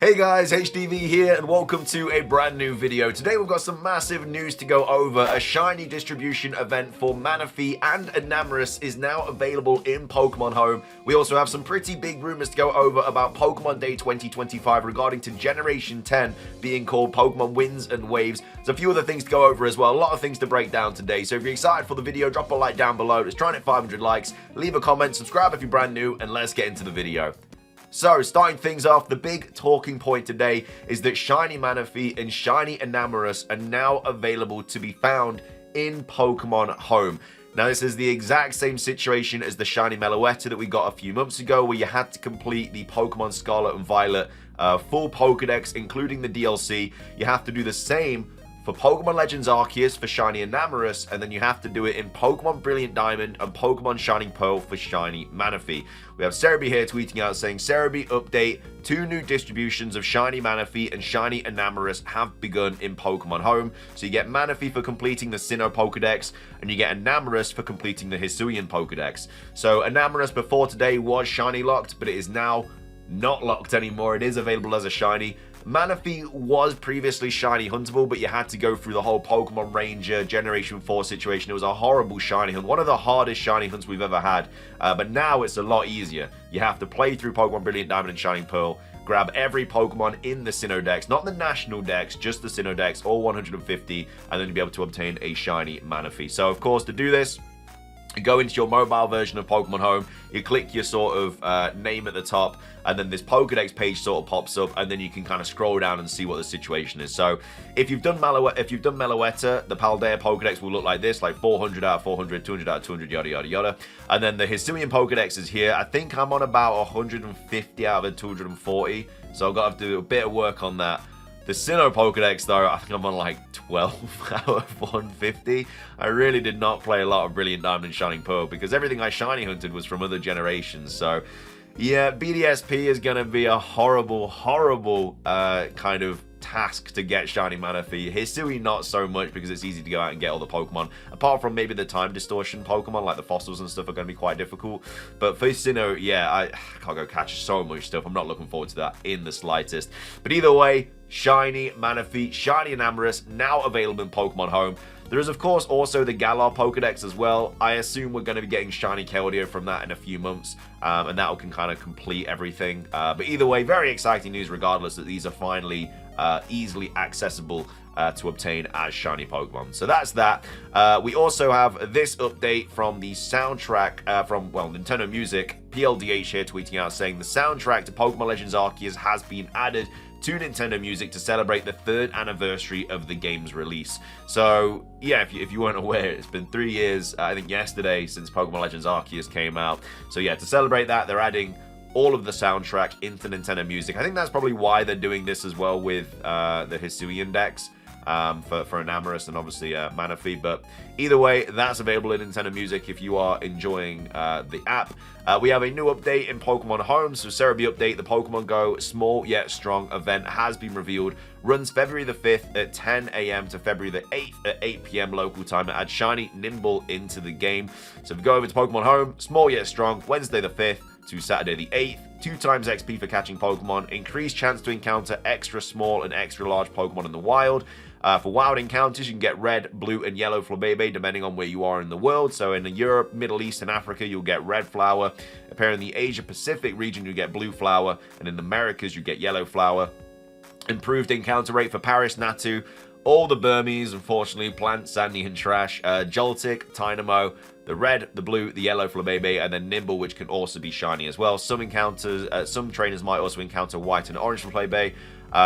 Hey guys, HDvee here and welcome to a brand new video. Today we've got some massive news to go over. A shiny distribution event for Manaphy and Enamorus is now available in Pokemon Home. We also have some pretty big rumors to go over about Pokemon Day 2025 regarding to Generation 10 being called Pokemon Winds and Waves. There's a few other things to go over as well, a lot of things to break down today. So if you're excited for the video, drop a like down below. Let's try and hit 500 likes, leave a comment, subscribe if you're brand new, and let's get into the video. So, starting things off, the big talking point today is that Shiny Manaphy and Shiny Enamorus are now available to be found in Pokemon Home. Now, this is the exact same situation as the Shiny Meloetta that we got a few months ago, where you had to complete the Pokemon Scarlet and Violet full Pokedex, including the DLC. You have to do the same for Pokemon Legends Arceus for Shiny Enamorus, and then you have to do it in Pokemon Brilliant Diamond and Pokemon Shining Pearl for Shiny Manaphy. We have HDvee here tweeting out saying, HDvee update, 2 new distributions of Shiny Manaphy and Shiny Enamorus have begun in Pokemon Home. So you get Manaphy for completing the Sinnoh Pokedex, and you get Enamorus for completing the Hisuian Pokedex. So Enamorus before today was Shiny locked, but it is now not locked anymore. It is available as a Shiny. Manaphy was previously Shiny huntable, but you had to go through the whole Pokemon Ranger Generation 4 situation. It was a horrible Shiny hunt, one of the hardest Shiny hunts we've ever had, but now it's a lot easier. You have to play through Pokemon Brilliant Diamond and Shining Pearl, grab every Pokemon in the Sinnoh Dex, not the National Dex, just the Sinnoh Dex, all 150, and then you'll be able to obtain a Shiny Manaphy. So, of course, to do this, you go into your mobile version of Pokemon Home, you click your sort of name at the top, and then this Pokedex page sort of pops up, and then you can kind of scroll down and see what the situation is. So if you've done Meloetta, the Paldea Pokedex will look like this, like 400 out of 400, 200 out of 200, yada yada yada. And then the Hisuian Pokedex is here. I think I'm on about 150 out of 240, so I've got to do a bit of work on that. The Sinnoh Pokedex, though, I think I'm on like 12 out of 150. I really did not play a lot of Brilliant Diamond and Shining Pearl because everything I Shiny hunted was from other generations. So, yeah, BDSP is going to be a horrible, horrible kind of task to get Shiny Manaphy. Hisui not so much because it's easy to go out and get all the Pokemon. Apart from maybe the time distortion Pokemon, like the fossils and stuff, are going to be quite difficult. But for Sinnoh, yeah, I can't go catch so much stuff. I'm not looking forward to that in the slightest. But either way, Shiny Manaphy, Shiny Enamorus, now available in Pokemon Home. There is, of course, also the Galar Pokedex as well. I assume we're going to be getting Shiny Keldeo from that in a few months, and that can kind of complete everything. But either way, very exciting news regardless that these are finally easily accessible to obtain as Shiny Pokemon. So that's that. We also have this update from the soundtrack from, well, Nintendo Music. PLDH here tweeting out saying the soundtrack to Pokemon Legends Arceus has been added to Nintendo Music to celebrate the 3rd anniversary of the game's release. So, yeah, if you weren't aware, it's been 3 years, I think yesterday, since Pokemon Legends Arceus came out. So, yeah, to celebrate that, they're adding all of the soundtrack into Nintendo Music. I think that's probably why they're doing this as well with the Hisuian Dex. For Enamorus and obviously Manaphy, but either way, that's available in Nintendo Music if you are enjoying the app. We have a new update in Pokemon Home, so HDvee update, the Pokemon Go Small Yet Strong event has been revealed. Runs February the 5th at 10 AM to February the 8th at 8 PM local time. It adds Shiny Nimble into the game. So if you go over to Pokemon Home, Small Yet Strong, Wednesday the 5th to Saturday the 8th, 2 times XP for catching Pokemon, increased chance to encounter extra small and extra large Pokemon in the wild. For wild encounters, you can get red, blue, and yellow Flabébé depending on where you are in the world. So in Europe, Middle East, and Africa, you'll get red flower. Apparently in the Asia-Pacific region, you get blue flower. And in the Americas, you get yellow flower. Improved encounter rate for Paris, Natu, all the Burmese, unfortunately, Plant, Sandy, and Trash, Joltik, Tynamo, the red, the blue, the yellow Flabébé, and then Nimble, which can also be shiny as well. Some encounters, some trainers might also encounter white and orange Flabébé.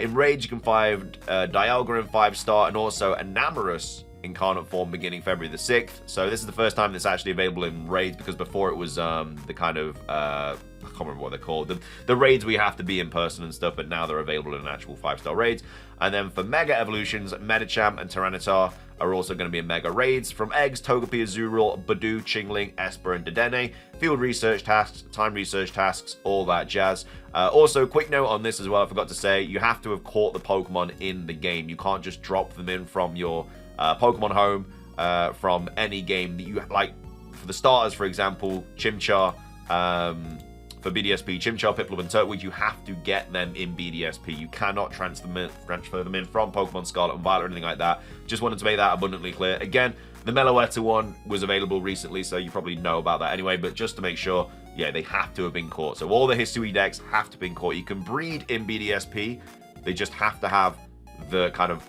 In Rage, you can find Dialga in 5-star, and also Enamorus incarnate form beginning February the 6th. So this is the first time it's actually available in raids, because before it was the kind of I can't remember what they're called, the raids we have to be in person and stuff, but now they're available in actual 5-star raids. And then for Mega Evolutions, Medicham and Tyranitar are also going to be in Mega Raids. From Eggs, Togepi, Azurill, Badoo, Chingling, Esper, and Dedenne. Field research tasks, time research tasks, all that jazz. Also, quick note on this as well, I forgot to say, you have to have caught the Pokemon in the game. You can't just drop them in from your Pokemon Home from any game that you like. For the starters, for example, Chimchar, for BDSP, Chimchar, Piplup, and Turtwig, you have to get them in BDSP. You cannot transfer them in from Pokemon Scarlet and Violet or anything like that. Just wanted to make that abundantly clear. Again, the Meloetta one was available recently, so you probably know about that anyway, but just to make sure, yeah, they have to have been caught. So all the HDvee decks have to have been caught. You can breed in BDSP, they just have to have the kind of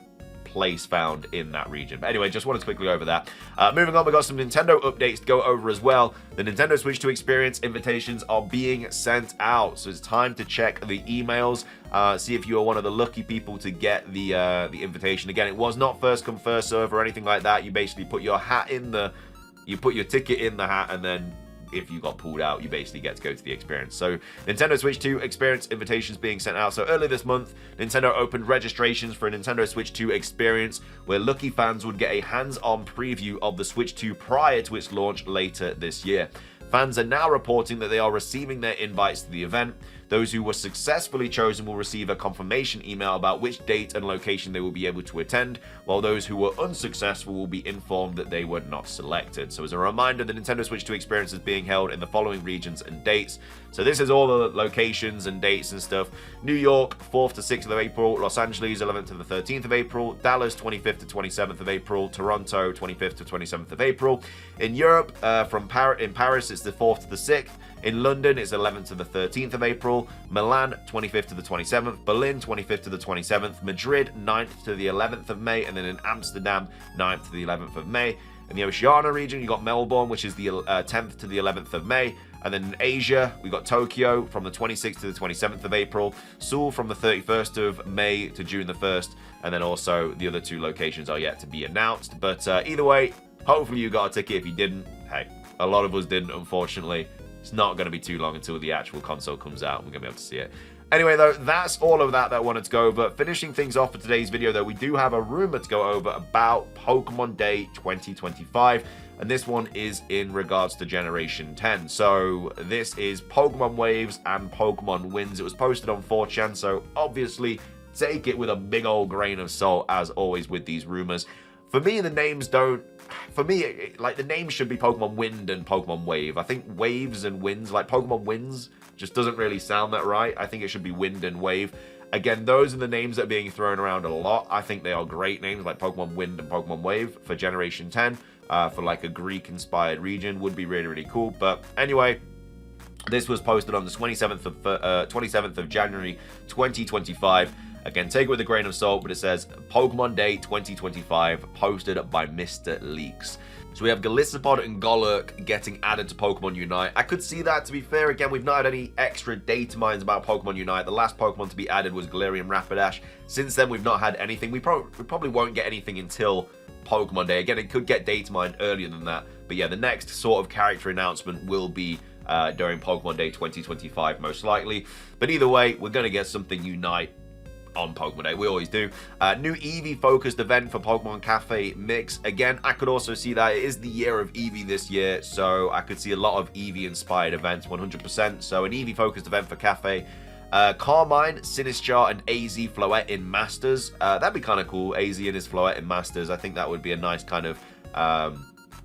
place found in that region. But anyway, just wanted to quickly go over that. Moving on, we got some Nintendo updates to go over as well. The Nintendo Switch 2 Experience invitations are being sent out, so it's time to check the emails, see if you are one of the lucky people to get the invitation. Again, it was not first come first serve or anything like that. You basically put your ticket in the hat, and then if you got pulled out, you basically get to go to the experience. So Nintendo Switch 2 Experience invitations being sent out. So earlier this month, Nintendo opened registrations for a Nintendo Switch 2 Experience, where lucky fans would get a hands-on preview of the Switch 2 prior to its launch later this year. Fans are now reporting that they are receiving their invites to the event. Those who were successfully chosen will receive a confirmation email about which date and location they will be able to attend, while those who were unsuccessful will be informed that they were not selected. So as a reminder, the Nintendo Switch 2 Experience is being held in the following regions and dates. So this is all the locations and dates and stuff. New York, 4th to 6th of April. Los Angeles, 11th to the 13th of April. Dallas, 25th to 27th of April. Toronto, 25th to 27th of April. In Europe, in Paris, it's the 4th to the 6th. In London, it's 11th to the 13th of April. Milan, 25th to the 27th. Berlin, 25th to the 27th. Madrid, 9th to the 11th of May. And then in Amsterdam, 9th to the 11th of May. In the Oceania region, you got Melbourne, which is the 10th to the 11th of May. And then in Asia, we got Tokyo from the 26th to the 27th of April. Seoul from the 31st of May to June the 1st. And then also the other two locations are yet to be announced. But either way, hopefully you got a ticket. If you didn't, hey, a lot of us didn't, unfortunately. It's not going to be too long until the actual console comes out. We're going to be able to see it. Anyway, though, that's all of that I wanted to go over. Finishing things off for today's video, though, we do have a rumor to go over about Pokemon Day 2025. And this one is in regards to Generation 10. So this is Pokemon Waves and Pokemon Wins. It was posted on 4chan, so obviously take it with a big old grain of salt, as always with these rumors. For me, the names don't... For me, like, the names should be Pokemon Wind and Pokemon Wave. I think Waves and Winds, like Pokemon Winds, just doesn't really sound that right. I think it should be Wind and Wave. Again, those are the names that are being thrown around a lot. I think they are great names, like Pokemon Wind and Pokemon Wave for Generation 10. For like a Greek-inspired region would be really, really cool. But anyway, this was posted on the 27th of January 2025. Again, take it with a grain of salt, but it says Pokemon Day 2025, posted by Mr. Leaks. So we have Golisopod and Golurk getting added to Pokemon Unite. I could see that, to be fair. Again, we've not had any extra data mines about Pokemon Unite. The last Pokemon to be added was Galarian Rapidash. Since then, we've not had anything. We probably won't get anything until Pokemon Day. Again, it could get data mined earlier than that. But yeah, the next sort of character announcement will be during Pokemon Day 2025, most likely. But either way, we're going to get something Unite on Pokemon Day. We always do. New Eevee focused event for Pokemon Cafe Mix. Again, I could also see that it is the year of Eevee this year, so I could see a lot of Eevee inspired events, 100%. So an Eevee focused event for Cafe. Carmine, Sinistchar, and AZ Floette in Masters. That'd be kind of cool. AZ and his Floette in Masters. I think that would be a nice kind of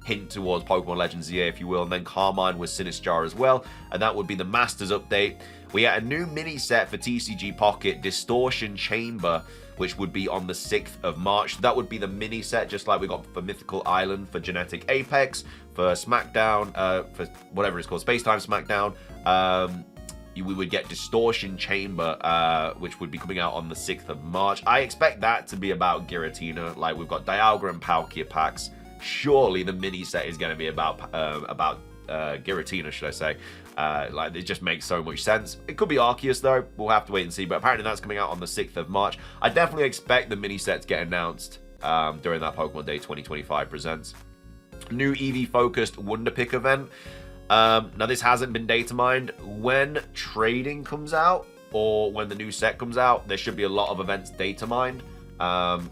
hint towards Pokemon Legends year, if you will. And then Carmine with Sinistchar as well. And that would be the Masters update. We had a new mini set for TCG Pocket, Distortion Chamber, which would be on the 6th of March. That would be the mini set, just like we got for Mythical Island, for Genetic Apex, for SmackDown, for whatever it's called, Spacetime SmackDown. We would get Distortion Chamber, which would be coming out on the 6th of March. I expect that to be about Giratina. Like, we've got Dialga and Palkia packs. Surely the mini set is going to be about Giratina, should I say. Like, it just makes so much sense. It could be Arceus, though. We'll have to wait and see. But apparently that's coming out on the 6th of March. I definitely expect the mini set to get announced during that Pokemon Day 2025 presents. New Eevee-focused Wonder Pick event. Now, this hasn't been data mined. When trading comes out, or when the new set comes out, there should be a lot of events data mined.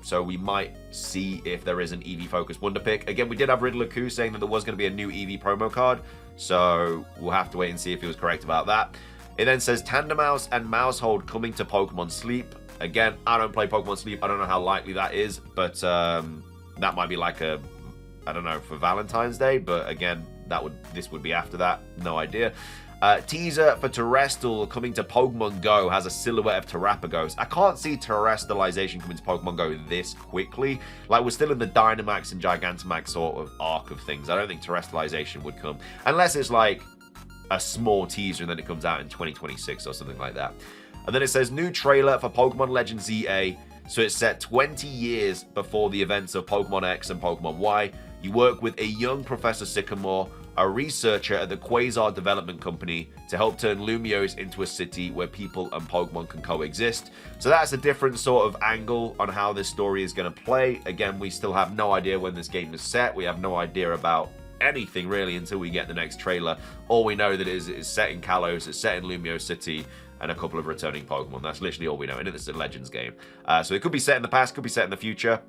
So we might see if there is an Eevee-focused Wonder Pick. Again, we did have Riddler-Ku saying that there was going to be a new Eevee promo card. So we'll have to wait and see if he was correct about that. It then says Tandemaus and Mousehold coming to Pokemon Sleep. Again, I don't play Pokemon Sleep. I don't know how likely that is. But that might be like a, I don't know, for Valentine's Day. But again, this would be after that. No idea. Teaser for Terrestrial coming to Pokemon Go has a silhouette of Terrapagos. I can't see terrestrialization coming to Pokemon Go this quickly. Like, we're still in the Dynamax and Gigantamax sort of arc of things. I don't think terrestrialization would come. Unless it's like a small teaser and then it comes out in 2026 or something like that. And then it says, new trailer for Pokemon Legends EA. So it's set 20 years before the events of Pokemon X and Pokemon Y. You work with a young Professor Sycamore, a researcher at the Quasar Development Company, to help turn Lumiose into a city where people and Pokemon can coexist. So that's a different sort of angle on how this story is going to play. Again, we still have no idea when this game is set. We have no idea about anything really until we get the next trailer. All we know that it's set in Kalos, it's set in Lumiose City, and a couple of returning Pokemon. That's literally all we know. And it's a Legends game. So it could be set in the past, could be set in the future.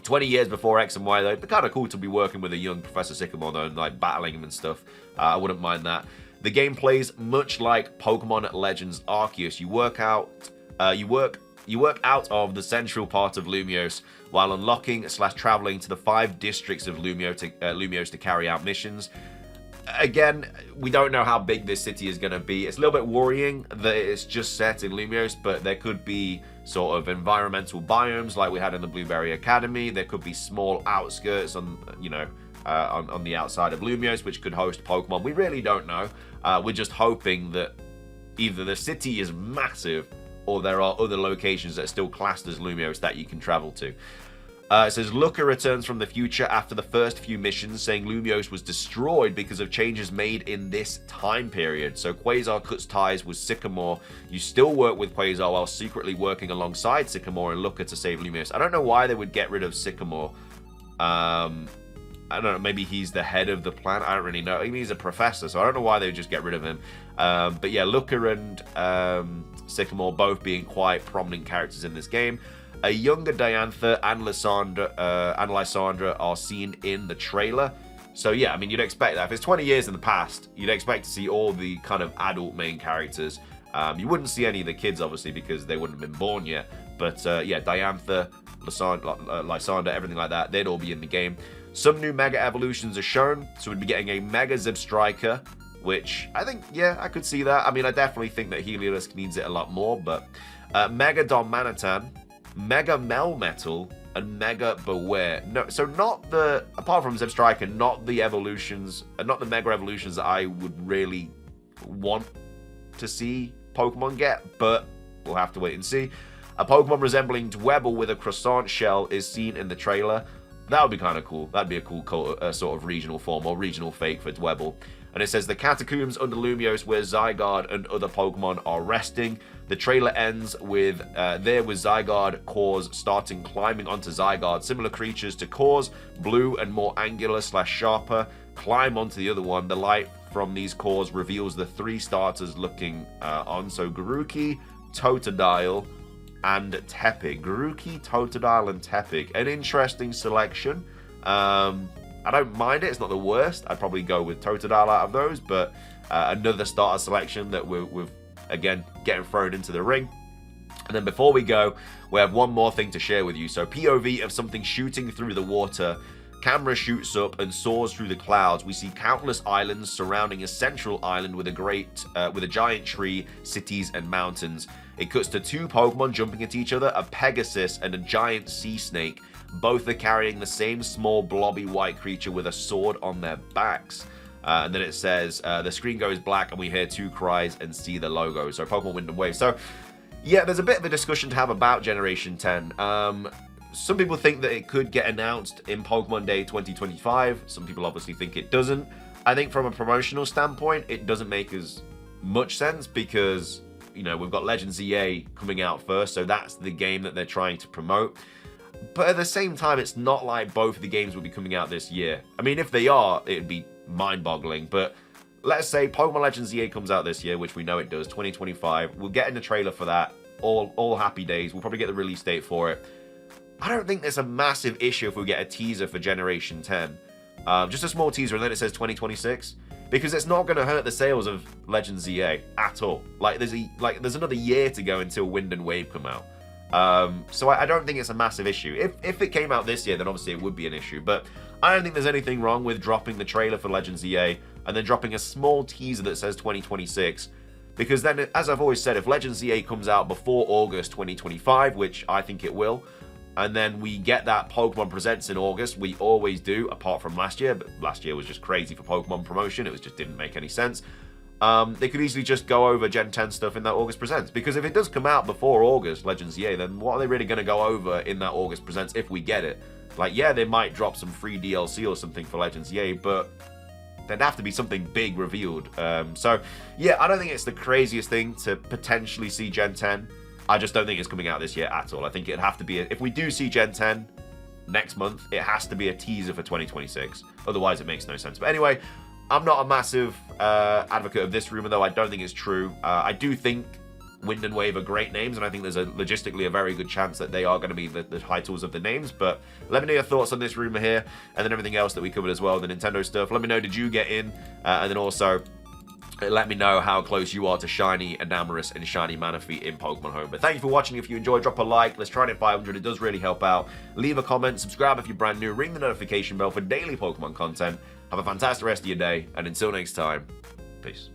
20 years before X and Y, though. It'd be kind of cool to be working with a young Professor Sycamore, though, and like battling him and stuff. I wouldn't mind that. The game plays much like Pokemon Legends Arceus. You work out of the central part of Lumiose while unlocking / traveling to the 5 districts of Lumiose to carry out missions. Again, we don't know how big this city is going to be. It's a little bit worrying that it's just set in Lumiose, but there could be sort of environmental biomes like we had in the Blueberry Academy. There could be small outskirts on, on the outside of Lumiose, which could host Pokemon. We really don't know. We're just hoping that either the city is massive or there are other locations that are still classed as Lumiose that you can travel to. It says, Looker returns from the future after the first few missions, saying Lumiose was destroyed because of changes made in this time period. So Quasar cuts ties with Sycamore. You still work with Quasar while secretly working alongside Sycamore and Looker to save Lumiose. I don't know why they would get rid of Sycamore. I don't know, maybe he's the head of the planet. I don't really know. I mean, he's a professor, so I don't know why they would just get rid of him. But yeah, Looker and Sycamore both being quite prominent characters in this game. A younger Diantha and Lysandra are seen in the trailer. So yeah, I mean, you'd expect that. If it's 20 years in the past, you'd expect to see all the kind of adult main characters. You wouldn't see any of the kids, obviously, because they wouldn't have been born yet. But yeah, Diantha, Lysandra, everything like that, they'd all be in the game. Some new Mega Evolutions are shown. So we'd be getting a Mega Zebstrika, which I think, yeah, I could see that. I mean, I definitely think that Heliolisk needs it a lot more. But Mega Darmanitan, Mega Melmetal, and Mega Beware. No, so not the, apart from Zebstrika, not the evolutions, not the Mega Evolutions that I would really want to see Pokemon get, but we'll have to wait and see. A Pokemon resembling Dwebble with a croissant shell is seen in the trailer. That would be kind of cool. That'd be a cool sort of regional form or regional fake for Dwebble. And it says the catacombs under Lumiose where Zygarde and other Pokemon are resting. The trailer ends with Zygarde, Cores starting climbing onto Zygarde. Similar creatures to Cores, blue and more angular / sharper, climb onto the other one. The light from these Cores reveals the 3 starters looking on. So Grookey, Totodile, and Tepig. Grookey, Totodile, and Tepig. An interesting selection. I don't mind it. It's not the worst. I'd probably go with Totodile out of those, but another starter selection that we're again getting thrown into the ring. And then before we go, we have one more thing to share with you. So POV of something shooting through the water. Camera shoots up and soars through the clouds. We see countless islands surrounding a central island with a giant tree, cities, and mountains. It cuts to 2 Pokemon jumping at each other, a Pegasus and a giant sea snake. Both are carrying the same small blobby white creature with a sword on their backs. And then it says, the screen goes black and we hear 2 cries and see the logo. So Pokemon Wind and Wave. So yeah, there's a bit of a discussion to have about Generation 10. Some people think that it could get announced in Pokemon Day 2025. Some people obviously think it doesn't. I think from a promotional standpoint, it doesn't make as much sense because, you know, we've got Legends EA coming out first. So that's the game that they're trying to promote. But at the same time, it's not like both of the games will be coming out this year. I mean, if they are, it'd be mind-boggling. But let's say Pokemon Legends EA comes out this year, which we know it does, 2025. We'll get in the trailer for that. All happy days. We'll probably get the release date for it. I don't think there's a massive issue if we get a teaser for Generation 10. Just a small teaser, and then it says 2026. Because it's not going to hurt the sales of Legends EA at all. Like, there's another year to go until Wind and Wave come out. So I don't think it's a massive issue. If it came out this year, then obviously it would be an issue. But I don't think there's anything wrong with dropping the trailer for Legends EA. I and then dropping a small teaser that says 2026. Because then, as I've always said, if Legends ZA comes out before August 2025, which I think it will, and then we get that Pokemon Presents in August, we always do, apart from last year, but last year was just crazy for Pokemon promotion, it just didn't make any sense. They could easily just go over Gen 10 stuff in that August Presents, because if it does come out before August, Legends EA, then what are they really going to go over in that August Presents if we get it? Like, yeah, they might drop some free DLC or something for Legends EA, but there'd have to be something big revealed. So, yeah, I don't think it's the craziest thing to potentially see Gen 10. I just don't think it's coming out this year at all. I think it'd have to be, if we do see Gen 10 next month, it has to be a teaser for 2026. Otherwise, it makes no sense. But anyway, I'm not a massive advocate of this rumor, though. I don't think it's true. I do think Wind and Wave are great names, and I think there's logistically a very good chance that they are going to be the titles of the names. But let me know your thoughts on this rumor here, and then everything else that we covered as well, the Nintendo stuff. Let me know, did you get in? And then also, let me know how close you are to Shiny Enamorus and Shiny Manaphy in Pokemon Home. But thank you for watching. If you enjoyed, drop a like. Let's try and hit 500. It does really help out. Leave a comment. Subscribe if you're brand new. Ring the notification bell for daily Pokemon content. Have a fantastic rest of your day. And until next time, peace.